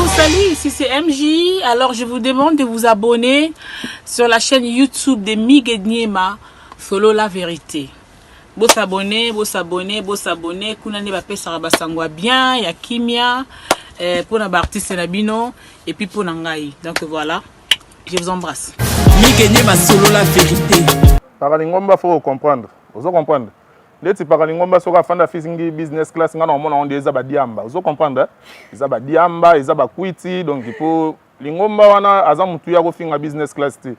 Salut, ici c'est MJ. Alors je vous demande de vous abonner sur la chaîne YouTube de Mig Niema, Solo la vérité. Beau s'abonner. Kuna ne bape saraba sangwa bien, ya kimia, pour na artiste nabino et puis pour nangai. Donc voilà, je vous embrasse. Mig Niema, Solo la vérité. Paralingomba faut comprendre. Vous comprendre. Ndeti paralingomba soka fanda fizingi business class ngana omona on eza ba diamba. Vous comprendre? Eza ba diamba, eza ba kwiti donc il faut lingomba wana aza mutu ya ko finga business class ti.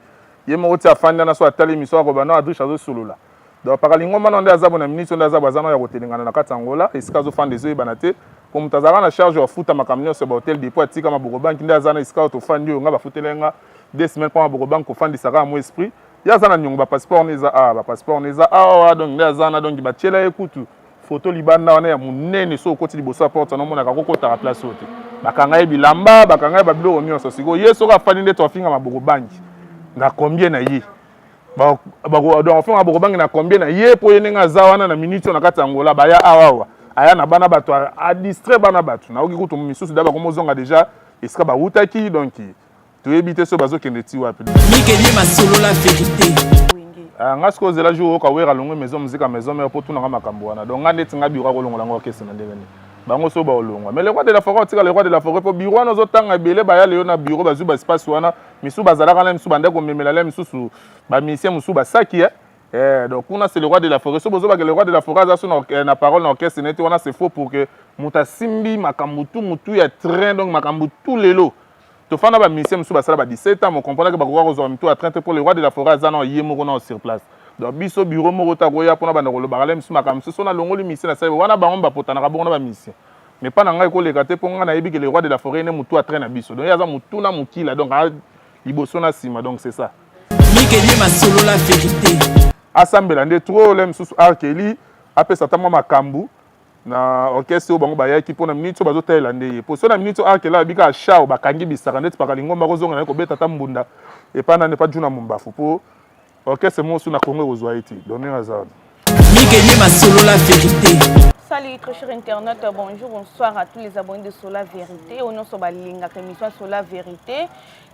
Yemo oti afanda na so atali miso ko bana adrisha zo solola. Donc paralingomba nonde aza bona minute nda aza bazana ya kotelingana na katangola esika zo fanda zo banate pour mutazara na charge ya futa makamnyo se ba hotel dépôt atika maboko bank nda aza na esika to fandi nga ba futelenga 2 semaines pour maboko bank ko fandi saka mo esprit. Yazana nyongo ba passeport neza ba passeport neza donc ndazana donc ba tiela ekutu photo libanda wana ya munene so koti liboso porte na mona kakokota ka place ote bakanga bilamba bakanga ba biloko nyonso siko yeso ka fani ndeto afinga maboko banki na combien na ye ba donc afinga maboko banki na combien na ye po yenenga zawana na minute na katangola ba ya awawa aya na bana bato a distrait bana bato na oki kutu misusu daba komo zonga déjà eska ba utaki donc tu éviter ce bazo kende ti wapi Mig Niema, Solo la vérité. nga siko zela jour ka wera longo maison musique maison mais pour tout na makambo wana donc nga ndeti nga biro ko longo lango kese na ndenge bango so ba olongo mais le roi de la forêt tika le roi de la forêt po biro wana zo tanga belé ba ya le na bureau ba zu ba espace wana misu bazala kana misu bande ko memela le misu ba misien misu ba saki donc on a c'est le roi de la forêt so bozo ba le roi de la forêt za so na parole na orchestre neti wana c'est faux pour que muta simbi makambutu mutu ya train donc makambutu lelo to fana ba mission musu basala ba 17 ans on comprend que ba ko zo mutu à 30 pour le roi de la forêt za na yemo na sur place donc biso bureau moko ta ko ya pona ba ndolo ba musu makam musu na longo li mission na sa wana ba ngomba potana ka bona ba mission mais pas na ngai ko le kate po nga na yebi que le roi de la forêt ne mutu à train na biso donc ya za mutu na mukila donc liboso na sima donc c'est ça Mig Niema, Solo la vérité. assemblée ndé trop le musu arkeli apesa tama makambu na orchestre o bango bayaki pona minute bazo tela ndeye po so na minute akela bika shao bakangi bisaka ndeti pakalingomba kozonga na ko beta tambunda et pas na ne pas juna mumbafu po orchestre mo su na Congo ozwa iti donner azard Mig Niema, Solo la vérité. Salut très cher internet, bonjour, bonsoir à tous les abonnés de Solo la vérité. Au nom de Sobalinga, émission Solo la vérité.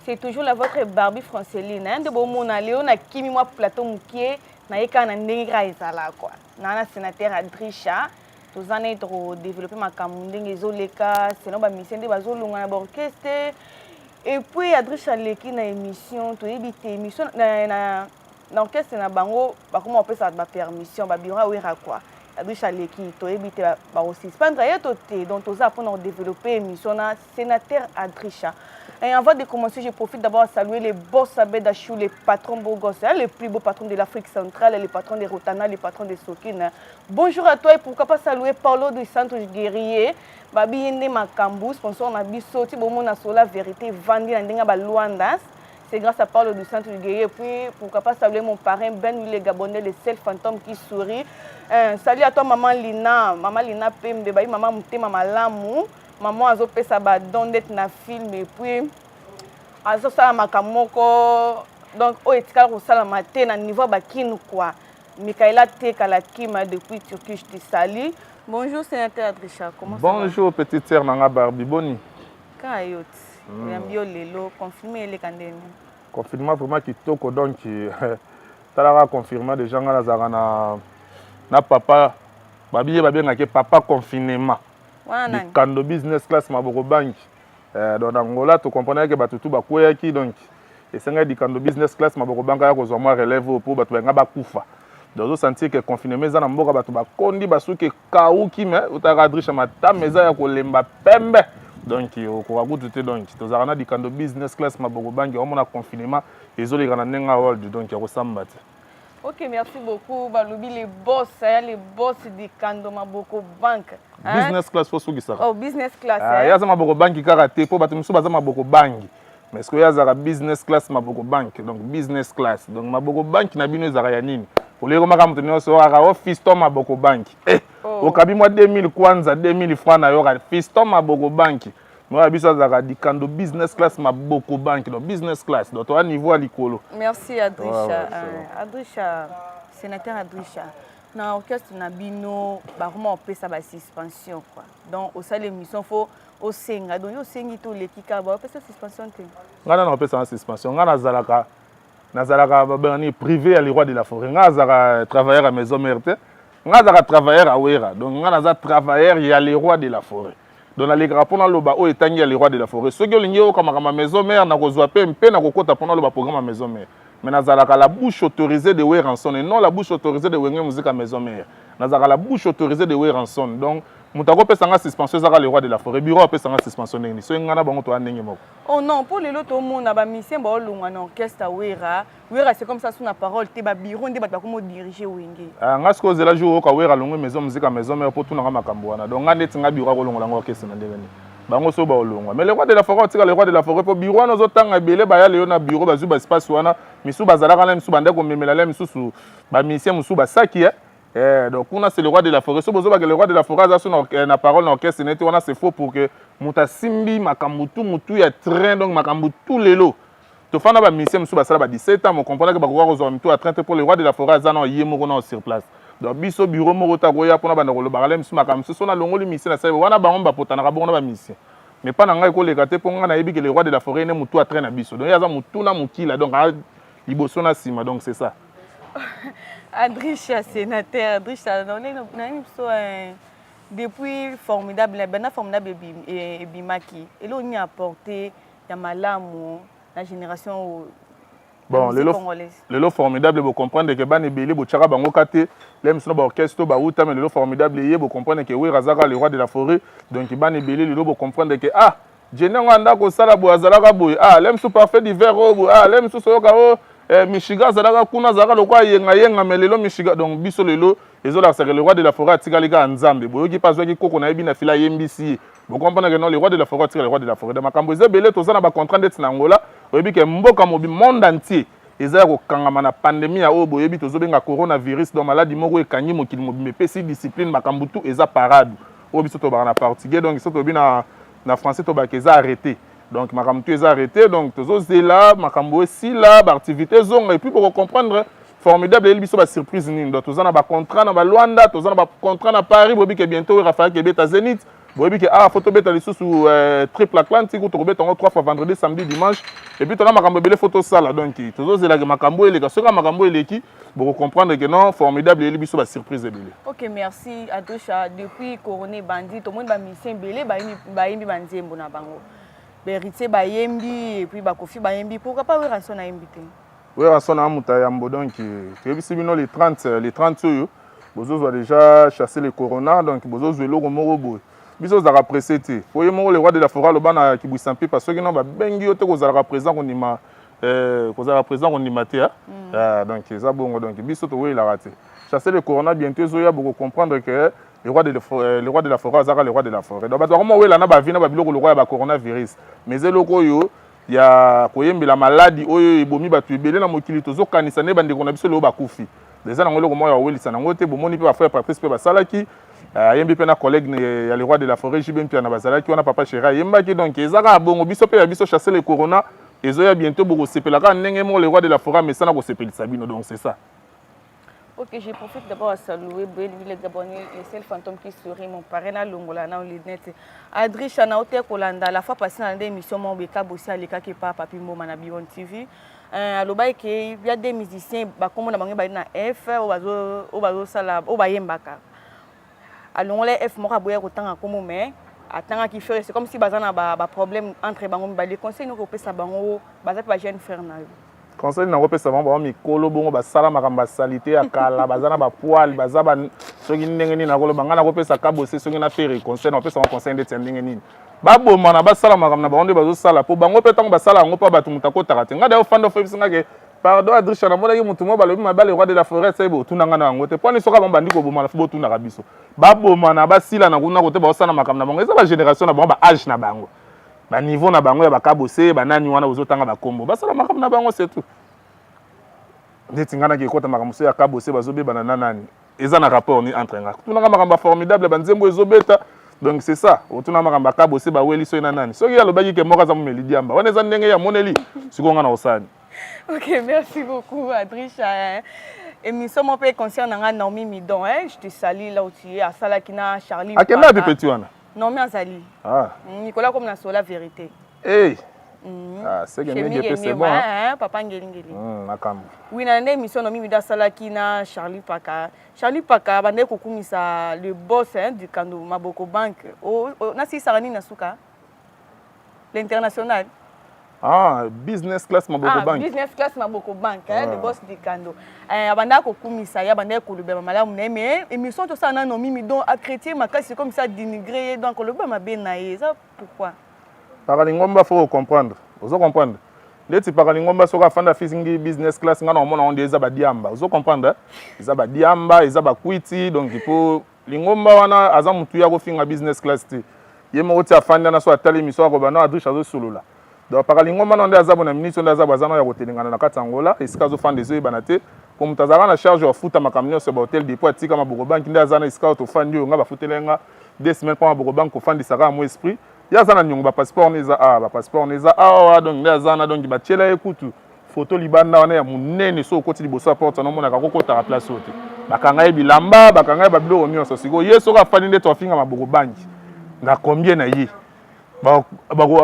C'est toujours la votre Barbie Franceline. De bon mon allé, on a kimi moi plateau moukié, na eka na ndengra ezala quoi. Nana sénateur Adrisha. Tous en être développé ma camunding et zoleka, c'est non ba mission de bazolunga na orchestre. Et puis Adrisha leki na émission, to éviter émission na orchestre na bango, ba comment on peut ça ba permission, ba bira wera quoi. Adrisha leki to éviter ba aussi. Spandra yeto te donc tous pour développer émission na sénateur Adrisha. Et avant de commencer, je profite d'abord à saluer les boss Abedachou, les patrons Bogos, les plus beaux patrons de l'Afrique centrale, les patrons des Rotana, les patrons des Sokine. Bonjour à toi et pourquoi pas saluer Paulo du Centre Guerrier, Babi Yende Makambu, sponsor Nabiso, Tibomo Nasola Vérité, Vandi Nandenga Baluandas. C'est grâce à Paulo du Centre Guerrier. Et puis pourquoi pas saluer mon parrain Ben le Gabonais, le seul fantôme qui sourit. Salut à toi Maman Lina Pembe, Maman Mouté, Maman Lamou. Maman a fait ça don d'être na film et puis a ça makamoko donc au etikala ko sala matin na niveau bakinu quoi. Michaela Tekala Kima depuis Turquie, je te salue. Bonjour sénateur Adrisha, comment ça va? Bonjour petite sœur nanga Barbie Boni. Kayot. Yambio lelo confirmer les kandeni. Confinement vraiment kitoko donc tala confirmer des gens na zara na papa babiye ngake papa confinement. Kando business class maboko bank dans Angola tu comprenais que batutu bakoyaki donc et senga di kando business class maboko bank ya kozwa moi relève pour batu nga bakufa donc sentir que confinement za na mboka batu bakondi basuke kauki mais utaka Adrisha matameza ya kolemba pembe donc ko kututé donc tozana di kando business class maboko bank on a confinement ezoli kana nenga world donc ya kosamba. Ok, merci beaucoup. Baloubi, les boss du Kando Maboko Bank. Business class, faut sougi ça. Oh, business class. Il y a Maboko Bank qui karaté, pour battre monsieur Maboko Bank. Mais est-ce qu'il y a business class Maboko Bank, donc business class. Donc Maboko Bank n'a bien zayanine. Pour les remarques maintenant sur Fiston Maboko Bank. Au cabinet moi 2000 kwanza 2000 francs na yora Fiston Maboko Bank. Moi biso zaka di Kando business class Maboko Bank, donc business class. Donc au niveau à l'icolo. Merci Adrisha. Adrisha, sénateur Adrisha. Dans l'orchestre Nabino, bah comment on peut ça suspension quoi. Donc au sein de l'émission faut au senga donc au sengi tout les kika ba pesa suspension te ngana na pesa suspension ngana nazalaka babani privé à le roi de la forêt ngazaka travailleur à maison mère te ngazaka travailleur à wera donc ngana za travailleur ya le roi de la forêt donc na le grapona loba o etangi ya le roi de la forêt soki olingi okama kama maison mère na kozwa pe na kokota pona loba programme à maison mère mais nazalaka la bouche autorisée de Weranson et non la bouche autorisée de Wenge musique à maison mère nazalaka la bouche autorisée de Weranson donc mutako pesa nga suspension zaka le roi de la forêt bureau pesa nga suspension nini so ngana bango to ndenge moko oh non pour les loto monde ba mission ba olunga na orchestre wera c'est comme ça sous la parole te ba bureau ndé ba komo diriger Wenge nga siko zela jour ka wera longo maison musique à maison mère pour tout na makambo wana donc nga neti nga bureau ko longo orchestre na ndenge bango so ba olunga mais le roi de la forêt tika le roi de la forêt pour bureau na zo tanga belé ba ya le na bureau ba zu ba espace wana misu bazalaka na misu bande ko memela la misu su ba mission misu ba saki donc on a c'est le roi de la forêt so bozo ba le roi de la forêt za sur na parole na orchestre neti wana c'est faux pour que muta simbi makambutu mutu ya train donc makambutu lelo to fana ba mission misu ba sala ba 17 ans on comprend que ba ko zo mutu à 30 pour le roi de la forêt za na yemo na sur place donc biso bureau moko ta ko ya pona ba na ko lo ba misu makambutu so na longoli mission na sa wana ba ngomba potana ka bona ba mission mais pas nanga ko leka te po nga na yebi que le roi de la forêt ne mutu à train na biso donc ya za mutu na mukila donc liboso na sima donc c'est ça Adricha sénateur Adricha depuis formidable et bimaki et là on y a apporté ya malamu la génération bon le lot formidable vous comprendre que ban ebele bo tchaka bango kate les mso ba orchestre ba uta mais le lot formidable yé vous comprendre que oui razaka le roi de la forêt donc ban ebele le lot vous comprendre que ah jenengo anda ko sala bo azalaka boy ah les mso parfait d'hiver oh ah les mso soka oh Michiga zalaka kuna zalaka lokwa yenga melelo Michiga donc biso lelo ezola c'est le roi de la forêt tikalika nzambe boyoki pas zoki koko na yebi na fila yembisi vous comprenez que non le roi de la forêt tika le roi de la forêt de makambo ezebele tozana ba contrat d'être na Angola oyebi ke mboka mobi monde entier ezaya ko kangama na pandémie ya obo yebi tozobenga coronavirus donc maladie moko ekanyi mokili mobi mepesi discipline makambo tout eza parade oyo biso to ba na portugais donc biso to bi na français to ba keza arrêté donc makambo tout est arrêté donc tozozela makambo si là activité zonga et puis pour comprendre formidable et biso ba surprise nini donc tozana ba contrat na ba Luanda tozana ba contrat na Paris bobi que bientôt Raphaël Kebeta Zénith bobi que photo beta lisu sous triple Atlantique to beta 3 fois vendredi samedi dimanche et puis tona makambo bele photo sala donc tozozela que makambo ele ka soka makambo eleki pour comprendre que non formidable et biso ba surprise bele. OK merci Adosha depuis Coroné Bandit tout monde ba mission bele ba yimbi banzembo na bango Berité bayembi et puis bakofi bayembi pourquoi pas Weranson na yembi te Weranson na muta yambo donc ebisi bino les 30 oyo bozo va déjà chasser les corona donc bozo zwelo ko moko boy biso za pressé te foye moko le roi de la forêt lobana ki buisampi parce que non ba bengi yo te ko za présent ko nima ko nima te donc ça bongo donc biso to we la raté chasser les corona bientôt zoya beaucoup comprendre que le roi de la forêt azaka le roi de la forêt donc bato comment wela na ba vina ba biloko le roi ba coronavirus mais eloko yo ya koyembela maladie oyo ebomi bato ebele na mokili tozokanisa ne bandeko na biso le ba kufi déjà na ngolo moya welisa na ngote bomoni pe ba frère Patrice pe ba salaki yembi pe na collègue ya le roi de la forêt jibem pe na bazalaki wana papa chéri yembaki donc ezaka bongo biso pe ya biso chasser le corona ezoya bientôt boko sepelaka ndenge mo le roi de la forêt mais ça na ko sepelisa bino donc c'est ça. Ok, je profite d'abord à saluer les Gabonais, les seuls fantômes qui sourient, mon parrain à Longola, dans les nets. Adricha Naote Kolanda, la fois passée dans l'émission, mon béca bossé à l'écart qui part Papi Mo Manabion TV. Alors, il y a des musiciens, comme on a mangé na F, au bazo sala, au bayembaka. Alors, les F mora boyer autant comme mais attends qui fait, c'est comme si bazana ba problème entre bango les conseils nous repère ça bango, bazap ba jeune frère na. Conseil na repère ça bango mikolo bongo ba sala makamba salité akala bazana ba poil bazaba soki ndenge nini na kolo bangana repère ça kabose soki na faire conseil na repère ça conseil de ndenge nini ba bomana ba sala makamba bango bazo sala po bango pe tango ba sala ngo pa batu mutako takate ngada yo fando fe bisinga ke pardon Adricha na mona ki mutu mo balobi mabale roi de la forêt ça bo tunanga na ngo te poni soka bamba ndiko bomana fo tuna kabiso ba bomana ba sila na kuna kote ba sala makamba bango eza ba génération na bango ba âge na bango ba niveau na bango ya bakabose banani wana ozotanga bakombo basala makambo na bango c'est tout ndeti ngana ke kota makambo ya kabose bazobeba na nani eza na rapport ni entre nga tunanga makambo formidable banzembo ezobeta donc c'est ça otuna makambo kabose ba weli so na nani soki alobaki ke moka za mumeli diamba wana eza ndenge ya moneli sikonga na osani. OK, merci beaucoup Adricha. Émission mon père concernant Naomi Midon je te salue là où tu es à Salakina Charlie. Akenda de petit wana. Non, mais Azali. Nicolas comme na Sola Vérité. Hey. C'est que c'est bon. Papa Ngeli. Nakam. Oui, na ndé émission no mimi da salaki na Charlie Paka. Charlie Paka bande ko kumisa le boss du Kando Maboko Bank. Na si sarani na suka. L'international. Business class Maboko Bank. Business class Maboko Bank, le boss du Kando. Banda ko kumisa ya bande ko lubeba malamu ne mais émission to ça na no mimi don a chrétien makasi comme ça dénigrer donc le ba mabe na ye. Ça pourquoi? Paralingomba faut comprendre. Vous comprendre. Ndeti paralingomba soka fanda fizingi business class ngana omona on des abadiamba. Vous comprendre? Ils abadiamba, ils abakwiti donc il faut lingomba wana aza mutu ya ko finga business class ti. Yemo oti afanda na so atali miso ko bana adrisha zo solola. Donc paralingomba nonde azabo na minute nda azabo azana ya kotelingana na Katangola, esika zo fanda zo banate. Pour mutazara na charge of futa makamnyo se ba hotel dépôt atika Maboko Bank nda azana esika to fandi nga ba futelenga 2 semaines pour Maboko Bank ko fandi saka mo esprit. Ya zana nyongo ba passeport neza ba passeport neza donc nda zana donc ba tiela ekutu photo libanda wana ya munene so koti liboso porte na mona ka kokota ka place ote bakanga ye bilamba bakanga ye babilo nyonso siko yeso ka fani nde to finga Maboko Bank na combien na ye ba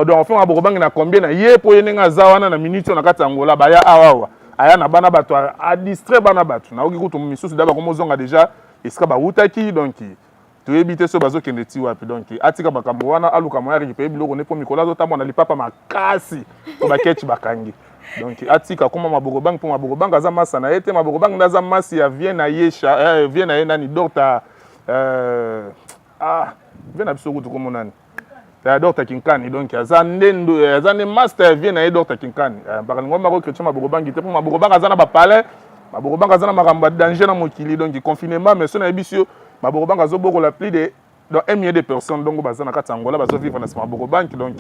donc finga Maboko Bank na combien na ye po yenga zawana na minute na Katangola ba ya awawa aya na bana bato a distrait bana bato na oki kutu misusu daba komo zonga déjà esika ba utaki donc to éviter so bazo kende ti wapi donc atika makambo wana aluka moya récupérer biloko ne po mikola zo tamona lipapa makasi to baketch bakangi donc atika koma Maboko Bank po Maboko Bank aza masa na ete Maboko Bank ndaza masi ya vient na yesha vient na nani docteur vient na biso kutu komo nani ta docteur Kinkani donc aza ndendo aza ne master vient na docteur Kinkani par ngomba ko chrétien Maboko Bank te po Maboko Bank aza na ba palais Maboko Bank aza na makambo danger na mokili donc confinement mais so na bisio Maboko Bank azo boko la plus de dans 1 million de personnes donc bazana Katangola bazo vivre na Maboko Bank donc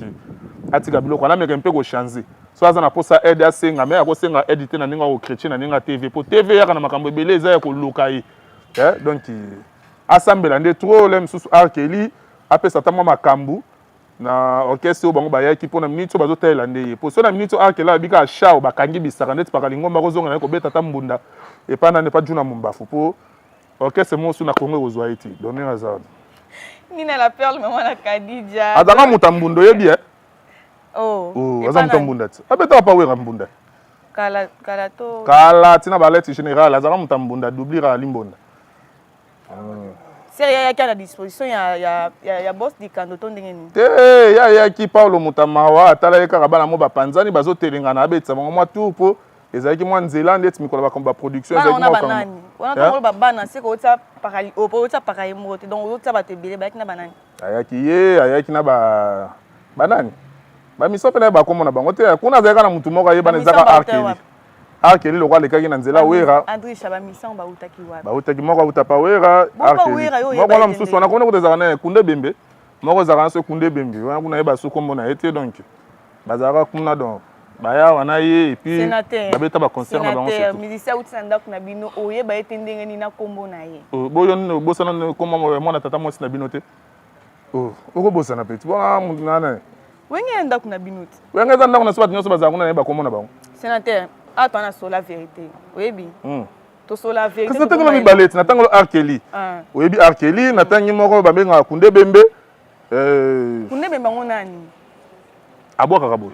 atika biloko na meka mpe ko changer so azana posa aide asenga mais akosenga aide te na ninga ko chrétien na ninga TV po TV yaka na makambo ebele eza ya ko luka yi donc assemble nde trop lem susu arkeli apesa tamwa makambu na orchestre bango ba yaki pona minute bazo tela nde po so na minute arkela abika shao bakangi bisaka ndeti pakalingomba ko zonga na ko beta tambunda et pas na ne pas juna mumbafu po orchestre mo suna Congo ozwa iti donner azard Nina la perle maman na Kadija adanga mutambundo yebi aza mutambunda ti abeta pa wera mbunda kala tina balette générale azanga mutambunda doublira limbonda sérieux ya à la disposition ya boss di Kando to ndengeni ya ki Paulo Mutamawa atala yeka bana mo bapanzani bazo telengana abetsa bango mwa tout po ezaki mwa nzela ndeti mikolo bakomba production ezaki mwa banani wana to babana siko ota pakali ota pakaye mote donc ota batebele bayaki na banani ayaki na banani ba misope na ba komona bango te kuna zaka na mutu moko yeba na zaka arkeli lokwa lekaki na nzela wera Andrisha ba mission ba utaki wapi ba utaki moko utapa wera arkeli moko na mususu wana kuna kutezaka na kunde bembe moko zaka na so kunde bembe wana kuna yeba so kombo na ete donc bazaka kuna donc baya wana ye et puis babeta ba concert na bango surtout musicien utsanda kuna bino oye ba ete ndengeni na kombo na ye boyo bosana kombo mwana tata mosi na bino te oko bosana petit bona mundu nana wenge nda kuna bino te wenge nda kuna so bat nyoso bazaka kuna ba kombo na bango sénateur atona Sola Vérité oyebi to Sola Vérité kasi natango mi baleti natango arkeli oyebi arkeli natangi moko babenga kunde bembe kunde bembe ngonani abwaka kaboy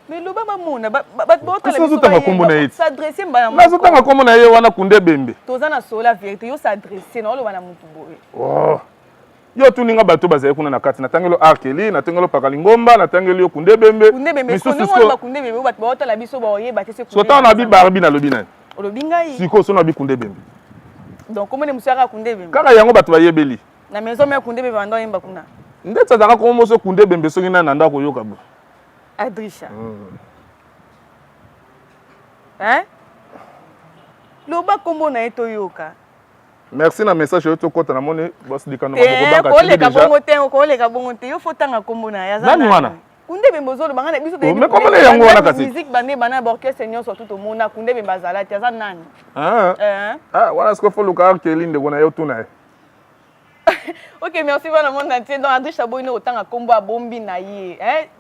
mais lo baba mona ba s'adresser mbana na zo tanga kombo na ye wana kunde bembe tozana Sola Vérité yo s'adresser na lo bana mutu boye yo tuninga bato bazali kuna na kati natangelo arkeli natangelo pakalingomba natangelo yo kunde bembe misusu ko ba kunde bembe bato ba otala biso ba oyeba te se kunde so tana bi barbi na lobi nani olobi ngai siko so na bi kunde bembe donc comment ne musaka kunde bembe kaka yango bato bayebeli na maison me kunde bembe bando yemba kuna ndetsa zaka ko moso kunde bembe so ngina na ndako yoka bo Adrisha loba kombo na eto yoka merci na message yo to kota na moni boss dikano Maboko Bank ko leka bongo te yo fotanga kombo na ya nani wana kunde bembe zo banga na biso te mais comment les yango wana kasi musique bande bana orchestre nyonso tout mona kunde bembe azala ti aza nani wana sko fo luka arkeli ndeko na yo tuna ok merci bana monde entier donc Andrisha boyino otanga kombo abombi na ye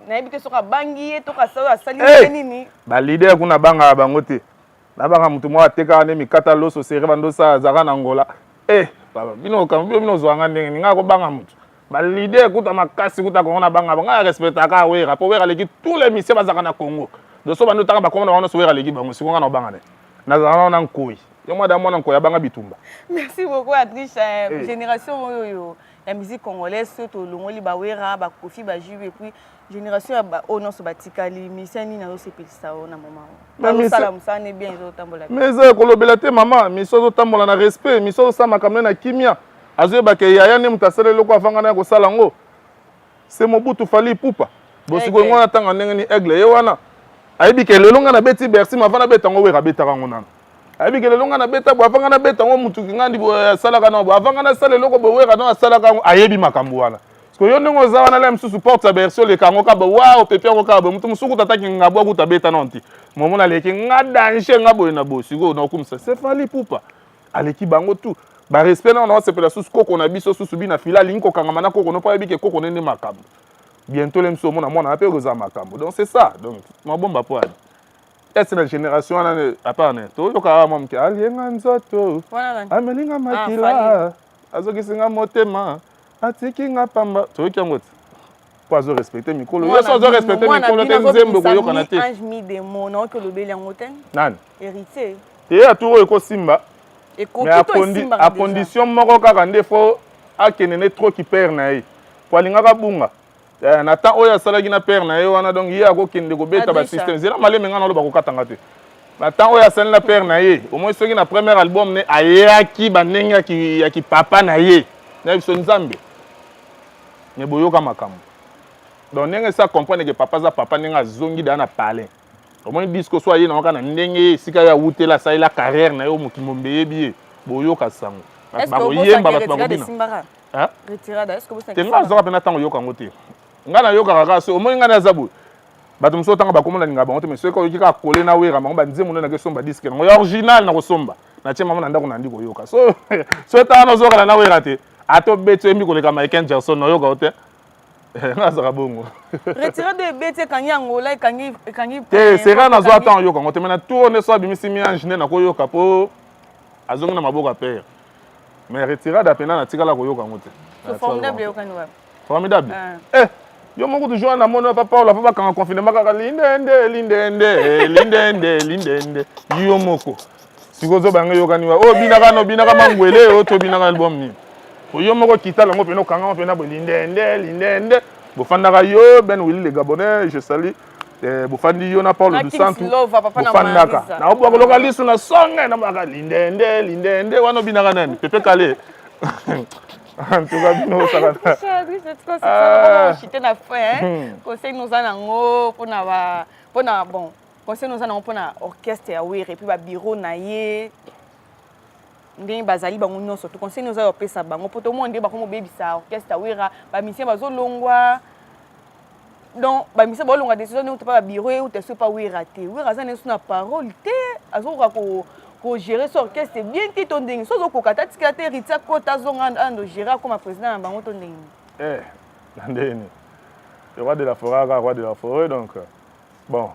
na yebite soka bangi ye to ka sali nini ba leader kuna banga bango te na banga mutu mwa ateka ne mikata loso sere bando sa zaka na ngola baba bino zwanga ndenge ninga ko banga mutu leader kuta makasi kuta kongona banga banga respecta ka wera po wera leki tous les missions bazaka na Congo de so bando taka ba komona wana so wera leki bango sikonga na banga ne na zana na nkoi yo mwa da mwana nkoya banga bitumba. Merci beaucoup Adriche. Génération oyo la musique congolaise surtout longoli ba wera ba kofi ba juve et puis génération ba ono so batikali misani na so pelisa na moment ba salam ça ne bien zo tambola mais ko lobela te mama miso zo tambola na respect miso sa makamne na kimia azoye ba ke yaya ne mutasele loko afanga na ko sala ngo c'est Mobutu Fali Pupa bosiko ngona tanga ndenge ni aigle ye wana ayibi ke lelo nga na beti Bercy mavana beta ngo wera beta kango nana ayibi ke lelo nga na beta bo afanga na beta ngo mutu ngandi bo sala kana bo afanga na sala loko bo wera na sala kango ayebi makambo wana parce que yo ndenge oza wana la msusu porte sa Bercy le kango ka bo wa pepe ngo ka bo mutu musuku tataki ngabwa kuta beta nonti momona leki nga danger ngabo na bo siko na kumsa c'est Fali Pupa aleki bango tout ba respect na on se pela sous koko na biso sous bina fila linko kangama na koko no pa yebi ke koko nende makambo bientôt les mso mona mona ape goza makambo donc c'est ça donc ma bomba poade est la génération à part net to yoka mom ke alienga nzoto amelinga makila azokisinga motema atikinga pamba to yokangote po azo respecter mikolo yo so azo respecter mikolo te nzembo ko yokana te ange mi de mono que lobeli ngoten nan héritier te aturo eko simba mais à condition moko kaka ndefo akenene trop ki père na ye po alingaka bunga na temps oyo asalaki na père na ye wana donc ye akokende kobeta basystème zela maleme nga naloba kokatanga te na temps oyo asali na père na ye au moins soki na premier album ne ayaki bandenge ya kipapa na ye na biso nzambe me boyoka makambo donc ndenge sa comprendre ke papa za papa ndenge azongi da na palin au moins disque so aye na waka na ndenge esika ya wutela asali la carrière na ye moki mombe yebi ye boyoka sango bakoyemba bato bakobina tenga azoka pena ntango oyokango te nga na yokaka kaka so omoni nga na aza boye bato mosusu otanga bakomona linga bango te mais soki oyoki kaka kole na wera bango banzembo nde nakesomba diske nango ya original na kosomba natie mama na ndako nandi koyoka so etanga na ozokala na wera te ata obeti oyembi koleka Michael Jackson na oyoka o te nga azaka bongo retire de beti ekangi yangola ekangi te sera nazo ata oyokango te mai na tour nde so abimisi miange nde nakoyoka mpo azongi na maboko ya pere mais retirade apena natikala koyokango te formidable yo moko toujours na mono papa ola papa kanga confinement kaka lindende yo moko sikozo bange yokaniwa o binaka mangwele o to binaka album ni yo moko kitala ngo peno kanga pena bo lindende bofandaka yo Ben Willy le Gabonais je salue bofandi yo na Paul du Santu bofandaka na obwa koloka lisu na songa na baka lindende wana binaka nani pepe kale en tout cas bino ça chité na fin conseil nous anango pona bon conseil nous anango pona orchestre ya were et puis ba bureau na ye ndenge bazali bango nyonso to conseil nous a opesa bango poto mo ndé ba ko mo bebisa orchestre wera ba musicien bazolongwa donc ba musicien bazolongwa décision ne pas ba bureau ou te so pas wera te wera za ne so na parole te azoka ko gérer son orchestre bien ti to ndenge so zo ko kata tika te ritia ko ta zonga ando gérer comme président bango to ndenge ndeni le roi de la forêt donc bon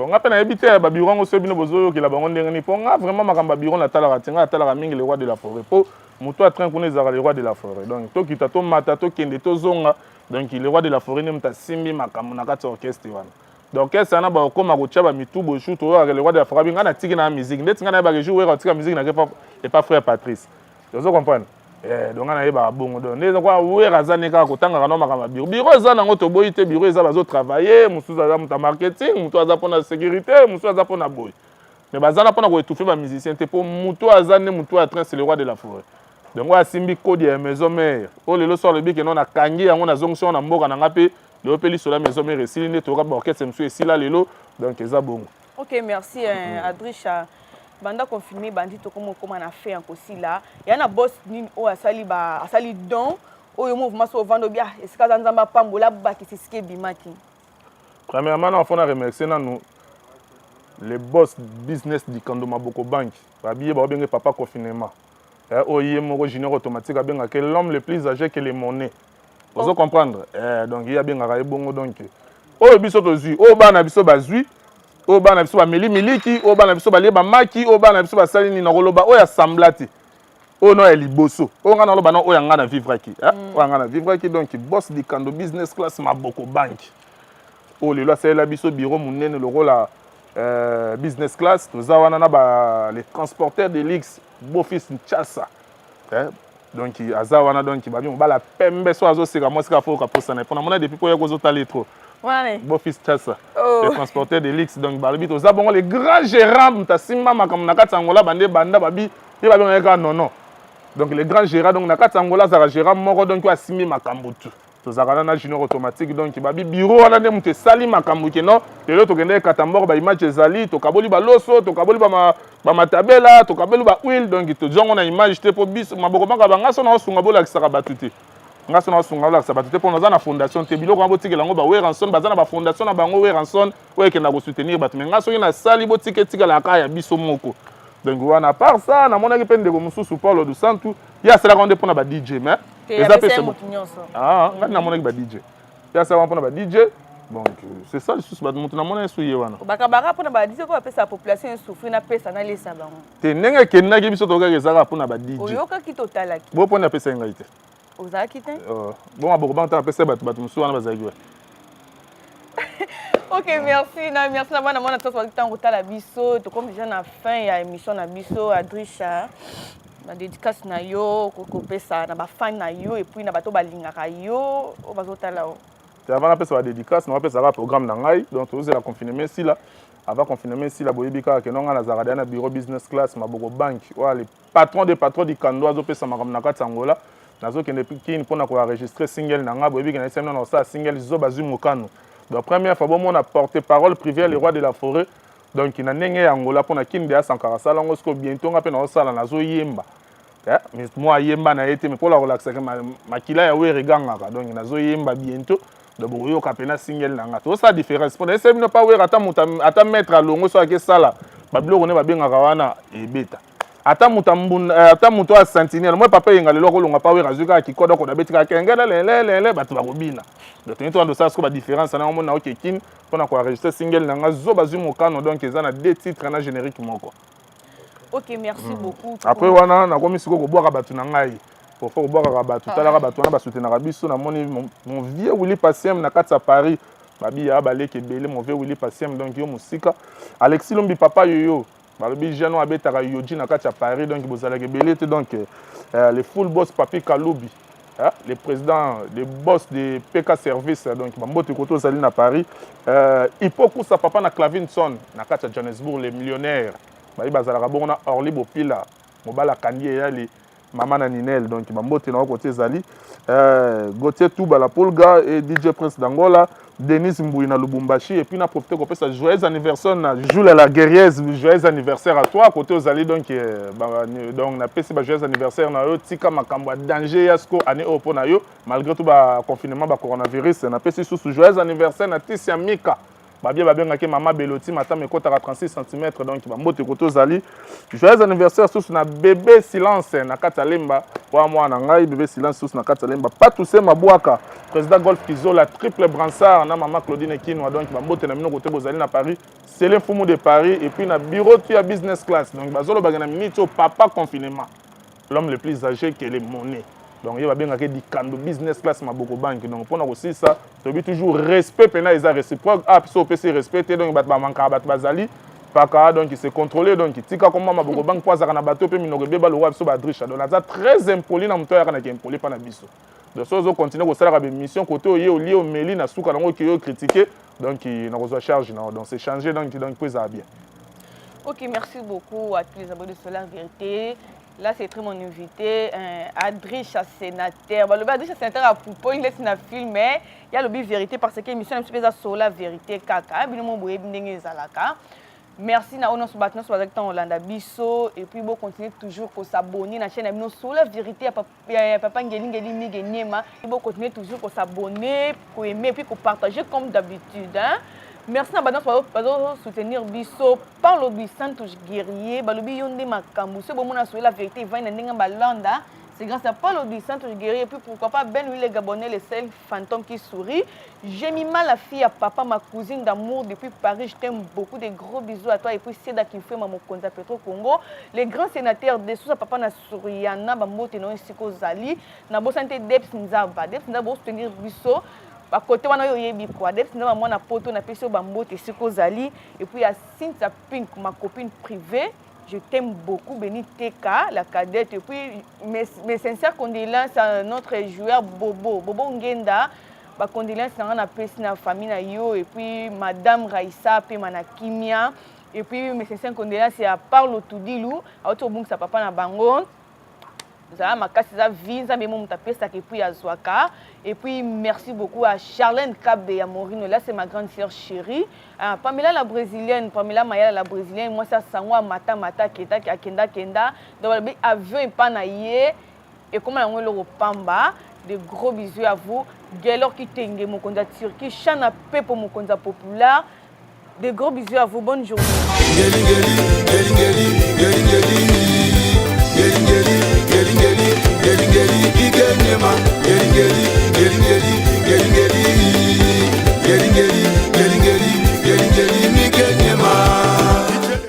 ngape na ebité ba bureau ngo so bino bozo ki la bango ndenge ni po nga vraiment makamba bureau na talaka tinga talaka mingi le roi de la forêt po muto a train kuna ezaka le roi de la forêt donc to kita to mata to kende to zonga donc le roi de la forêt ne mta simbi makambo na kati orchestre wana donc esa na ba koma ko tshaba mitubo shoot to le roi de la forêt binga na tiki na musique ndeti nga na ba jouer ka tika musique na ke pas frère Patrice vous comprenez donc na yeba bongo donc ndeza kwa wera zane ka kotanga kana makamba bureau za nango to boyite bureau za bazo travailler musuza za muta marketing mutu aza pona sécurité mutu aza pona boy mais bazana pona ko étouffer ba musicien te po mutu azane mutu a train c'est le roi de la forêt donc wa simbi code ya maison mère o lelo so le biki non na kangi yango na zonction na mboka na ngape le opeli sur la maison mère esili ne to ka ba orchestre msu esila lelo donc eza bongo. OK merci Adricha banda confirmé bandi to comment na fait encore si là ya na boss ni o asali don o yo mouvement so vando bien esika za nzamba pambola ba ki sisike bimaki premièrement on faut remercier nous les boss business du Kando Maboko Bank ba biye ba benga papa confinement o yé moko junior automatique benga que l'homme le plus âgé que les monnaies vous comprendre donc il y a benga ka bongo donc o biso to zui o ba na biso ba zui o bana biso ba miliki o bana biso ba leba maki o bana biso ba salini na koloba o ya samblati Oh non, elle est bosso. Oh on a le banon, oh y a vivre qui. Oh y a vivre qui donc boss du Kando business class ma beaucoup banque. Oh le là c'est la biso bureau mon le rôle à business class. Nous avons les transporteurs de l'X, Bofis Nchasa. Donc azawana donc babi on la pembe so azo sika moi sika faut ka ça pour na depuis pour ya kozo taler trop. Voilà. Bofis Nchasa. Les transporteurs de l'X donc balobi to za bon les grands gérants mtasimba makamna katsangola bande banda babi et babi on non. Donc les grands gérants donc na katsangola za gérant moko donc asimi makambutu. To za na junior automatique donc babi bureau wana ne mte sali makambuke non. Lelo to kende katambor ba image ezali to kaboli ba loso to kaboli ba matabela to kabeli ba huile donc to jongo na image te po bis maboko banga banga so na sunga bola kisaka batute ngaso na sunga bola kisaka batute po na fondation te biloko ngo botikela ngo ba Weranson bazana ba fondation na bango Weranson oye na ko soutenir batu mais ngaso na sali botike tikela ka ya biso moko donc wana part ça na mona ki pende ko mususu Paulo do Santu ya sala konde pona ba DJ mais ezapé c'est bon na mona ki ba DJ ya sala pona ba DJ. Donc c'est ça le souci ba monter na mona souye wana bakabaka pona ba DJ ko apesa population souffrir na pesa na lesa bango te nenge kenna ki biso to ka ezaka pona ba DJ oyoka ki totalaki bo pona pesa ngai te ozaki te bon aboko banta pesa batu musu wana bazaki. Ok, merci na bana mona to tango tala biso to comme déjà na fin ya émission na biso Adrisha na dédicace na yo ko pesa na ba fan na yo et puis na bato balingaka yo o bazotala o. Avant la pesa dédicace, on appelle ça programme nangai donc vous la confinement ici là. Avant confinement ici là boyebika que non na zarada na bureau business class maboko bank wa les patrons du Kando azo pesa makam na katsangola nazo kende piki mpona ko enregistrer single nanga boyebika na semna na ça single zo bazu mokano. Donc première fois bon on a porté parole privé les rois de la forêt donc na nenge angola pona kinde ya sankara sala ngosko bientôt ngape na sala nazo yemba. Mais moi yemba na été mais pour la relaxer makila ya we regangaka donc nazo yemba bientôt. Donc boyo kapena single nanga to ça différence pour essayer ne pas we ata mettre à longo so ke sala bablo rone babengaka wana ebeta ata muto a sentinelle moi papa yenga lelo ko longa pa we razuka ki kodo ko na betika kengela lele batu bakobina donc to ndo ça ce ba différence na mona o kekin pona ko enregistrer single nanga zo bazu mokano donc ezana deux titres na générique moko. OK, merci beaucoup. Après wana na komi siko ko boaka batu na ngai pour faire boire rabat tout à l'heure rabat on a soutenir rabiso na mon vieux Willy Passiem na katsa Paris babi ya baleke belé mon vieux Willy Passiem donc yo musika Alexis Lombi papa yoyo babi jano abetaka yoji na katsa Paris donc bozala ke belé donc les full boss papi Kaloubi les présidents les boss de PK Service donc bambote koto zali na Paris Ipoku sa papa na Clavinson na katsa Johannesburg les millionnaires babi bazala ka bona Orly Bopila mobala kandie ya les Maman Naninel, donc Mambote na côté Zali, Gauthier Touba la Polga et DJ Prince d'Angola, Denis Mbouina na Lubumbashi et puis na profité qu'on fait ça joyeux anniversaire na Jules la guerrière joyeux anniversaire à toi côté Zali donc na pesi ba joyeux anniversaire na yo tika makambo danger yasko année au pona yo malgré tout ba confinement ba coronavirus na pesi sous joyeux anniversaire na Tisia Mika babia babengaki mama Beloti mata mekota 36 cm donc bambote koto zali joyeux anniversaire sous na bébé silence na katalemba wa mwana ngai bébé silence sous na katalemba pas tous mabwaka président golf Kizola triple bransard na mama Claudine Kinwa donc bambote na mino kote bozali na Paris c'est l'infomo de Paris et puis na bureau tu à business class donc bazolo bagana minute au papa confinement l'homme le plus âgé que les monnaies. Donc il va bien que du Kando business class ma beaucoup banque donc pour aussi ça tu toujours respect pena ils a réciproque so PC respecter donc bat manka bat bazali paka donc il se contrôler donc tika comme ma beaucoup banque poza kana bato pe mino beba le so ba drisha donc ça très impoli na mto ya kana ki impoli pa na biso donc so continuer ko sala ka mission côté au lié au meli na suka nango ki yo critiquer donc na ko charge donc c'est changer donc pour ça bien. OK, merci beaucoup à tous les abonnés de Solar Vérité. Là, c'est très mon invité, Adrisha Sénateur. Le Adrisha Sénateur a pour il laisse un film, mais il y a le vérité parce que l'émission est un petit peu sur la vérité. Kaka, merci na ono sobatno sobatek tan Hollanda biso et puis bon continuer toujours pour s'abonner na chaîne amino sur la vérité ya papa ngeli mige niema et bon continuer toujours pour s'abonner pour aimer et puis pour partager comme d'habitude hein. Merci na bana pour soutenir biso Paulo Santos guerrier balobi yonde makambu se bon mona sur la vérité va na ndinga balanda C'est grâce à Paul du Centre Guerrier et puis pourquoi pas Ben Louis les Gabonais, les seuls fantômes qui sourient. J'ai mis mal la fille à papa, ma cousine d'amour depuis Paris. Je t'aime beaucoup, des gros bisous à toi. Et puis Seda qui fait Maman Konza Petro Congo. Les grands sénateurs de Sousa Papa na Souriana, Bambo Teno Siko Zali. Na bo santé Debs Nzaba. Debs Nzaba pour soutenir Bisso. À côté, on a eu des quoi. Debs Nzaba, moi, na poto, na pêché Bambo Siko Zali. Et puis il y a Cynthia Pink, ma copine privée. Je t'aime beaucoup, Béni Teka, la cadette. Et puis, mes sincères condoléances à notre joueur Bobo. Bobo Ngenda, ma condoléances à la famille na yo. Et puis, Madame Raissa, puis Manakimia. Et puis, mes sincères condoléances à Parlo Toudilou, à Otobung, sa papa na Bangon. Ma casse sa vie, ça me monte à pesta et puis à Zouaka. Et puis merci beaucoup à Charlène Kabbe et à Morino. Là c'est ma grande sœur chérie. Pamela la brésilienne, Pamela Maya la brésilienne. Moi ça sangwa mata keta kenda. Donc avion et pas naïe. Et comment on le repamba. De gros bisous à vous. Gelor qui tenge mon konda Turquie, Chana Pe pour mon konda populaire. De gros bisous à vous. Bonne journée. Getting